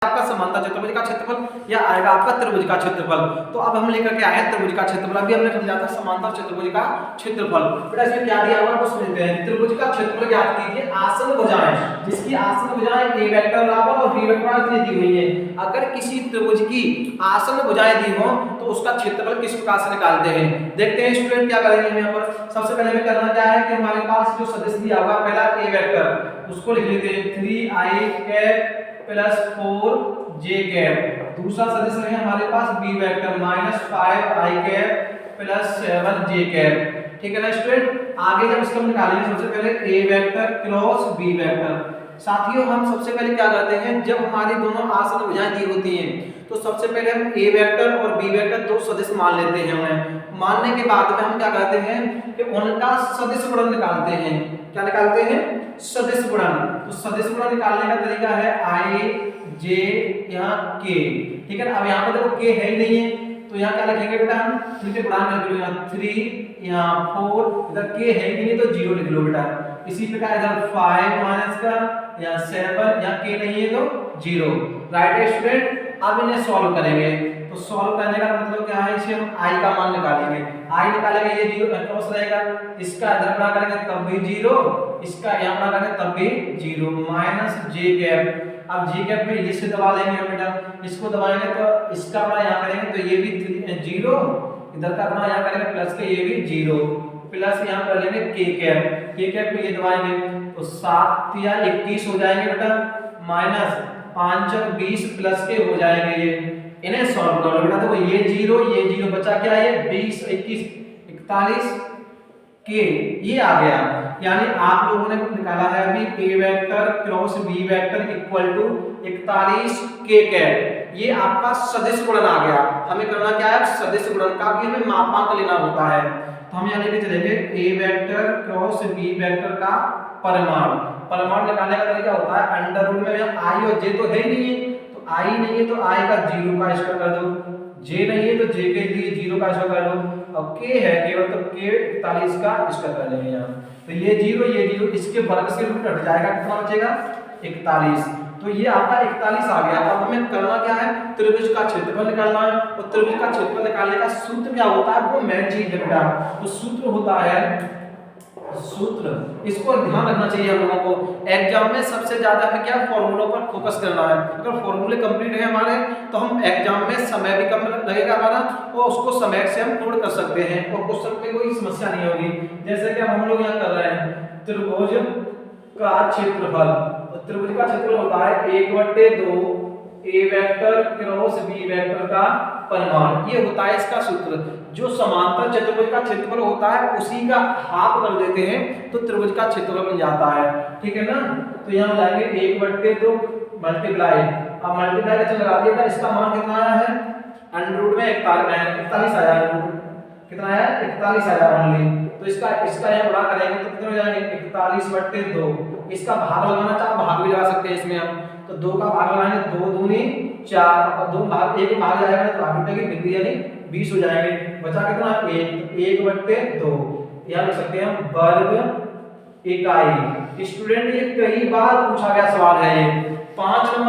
आपका समांतर चतुर्भुज का क्षेत्रफल या आएगा आपका त्रिभुज का क्षेत्रफल। तो अब हम लेकर के आए हैं त्रिभुज का क्षेत्रफल। अभी हमने समझा था समांतर चतुर्भुज का क्षेत्रफल। बेटा इसमें क्या दिया हुआ है वो समझते हैं। त्रिभुज का क्षेत्रफल ज्ञात कीजिए आसन भुजाएं जिसकी आसन भुजाएं a वेक्टर बराबर और b वेक्टर दी हुई है। अगर किसी त्रिभुज की आसन भुजाएं दी हो तो उसका क्षेत्रफल किस प्रकार से निकालते हैं। देखते हैं स्टूडेंट क्या करेंगे। यहाँ पर सबसे पहले हमें करना क्या है कि हमारे पास जो सदिश दिया हुआ पहला a वेक्टर उसको लिख लेते हैं 3i cap plus 4j cap. दूसरा सदिश है हमारे पास b vector -5i cap plus 7j cap. ठीक है ना स्टूडेंट। आगे जब इसको निकालेंगे सबसे पहले a vector cross b vector. साथियों हम सबसे पहले क्या करते हैं जब हमारी दोनों आसन भुजाएं दी होती हैं तो सबसे पहले हम a वेक्टर और b वेक्टर दो सदिश मान लेते हैं। उन्हें मानने के बाद में हम क्या करते हैं कि उनका सदिश गुणन निकालते हैं। क्या निकालते हैं? सदिश गुणन। तो सदिश गुणन निकालने का तरीका है i j यहाँ k। ठीक है ना। अब यहाँ पर देखो k है ही नहीं है तो यहाँ क्या लिखेंगे बेटा हम ठीक है गुणन कर लो। यहाँ 3 यहाँ 4 इधर k है ही नहीं तो 0 लिख लो बेटा। इसी प्रकार इधर 5 माइनस का यहाँ 7 यहाँ k नहीं है तो 0। राइट है स्टूडेंट। अब इन्हें सॉल्व करेंगे तो सॉल्व करने का मतलब क्या है इसे हम i का मान निकालेंगे। i निकालेंगे ये 0 क्रॉस रहेगा इसका इधर बड़ा करेंगे तब भी 0 इसका यहाँ बड़ा करेंगे तब भी 0 माइनस j कैप। अब j कैप में इसे दबा लेंगे हम बेटा। इसको दबाएंगे तो इसका बड़ा यहाँ करेंगे तो ये भी 0 इधर का बड़ा यहाँ करेंगे प्लस के ये भी 0 प्लस यहाँ कर लेंगे k कैप में ये दबाएंगे तो 7 या 21 हो जाएंगे बेटा माइनस 5 और 20 प्लस के हो जाएंगे ये। इन्हें सॉल्व करो बेटा। देखो ये 0 बचा क्या है 20 21 41 के ये आ गया। यानी आप लोगों ने निकाला है अभी a vector cross b vector equal to 41 k cap. ये आपका सदिश गुणन आ गया। हमें करना क्या है सदिश गुणन का भी हमें मापांक लेना होता है। तो हम यहाँ लेके चलेंगे a vector cross b vector का परिमाण। परिमाण निकालने का तरीका होता है अंडर रूट में i और j तो है ही नहीं है तो i नहीं है तो i का 0 का स्क्वायर कर दो। j नहीं है तो j के लिए 0 का स्क्वायर कर दो। और k है केवल तो k 41 का स्क्वायर कर लेंगे यहाँ। तो ये 0 इसके वर्ग से रूट हट जाएगा कितना बचेगा 41। तो ये आपका 41 आ गया। अब हमें करना क्या है त्रिभुज का क्षेत्रफल निकालना है। और त्रिभुज का क्षेत्रफल निकालने का सूत्र क्या होता है वो मेन चीज है बेटा। तो सूत्र होता है सूत्र इसको ध्यान रखना चाहिए हम लोगों को। एग्जाम में सबसे ज्यादा हमें क्या फॉर्मूलों पर फोकस करना है। अगर फॉर्मूले कंप्लीट है हमारे तो हम एग्जाम में समय भी कम लगेगा हमारा और उसको समय से हम पूर्ण कर सकते हैं और क्वेश्चन में कोई समस्या नहीं होगी। जैसे कि हम लोग यहाँ कर रहे हैं त्रिभुज का क्षेत्रफल। तो त्रिभुज का क्षेत्रफल होता है 1/2 a vector cross b vector का परिमाण। ये होता है इसका सूत्र। जो समांतर चतुर्भुज का क्षेत्रफल होता है उसी का हाफ कर देते हैं तो त्रिभुज का क्षेत्रफल बन जाता है। ठीक है ना। तो यहाँ जाएंगे 1/2 मल्टीप्लाई। अब मल्टीप्लाई का चिन्ह लगा दिया। इसका मान कितना आया है अंडर रूट में 41 आया। कितना आया 41 आया ओनली। तो इसका यहाँ बड़ा करेंगे तो कितने हो जाएंगे 41/2। इसका भाग लगाना चाहे भाग भी लगा सकते हैं इसमें हम। तो 2 का भाग लगाएंगे 2 दूनी 4 और 2 भाग 1 भाग जाएगा तो भाग टूटेगी बिंदी यानी 20 हो जाएंगे। बचा कितना 1/2। यहाँ लिख सकते हैं हम वर्ग इकाई। स्टूडेंट ये कई बार पूछा गया सवाल है। ये 5 नंबर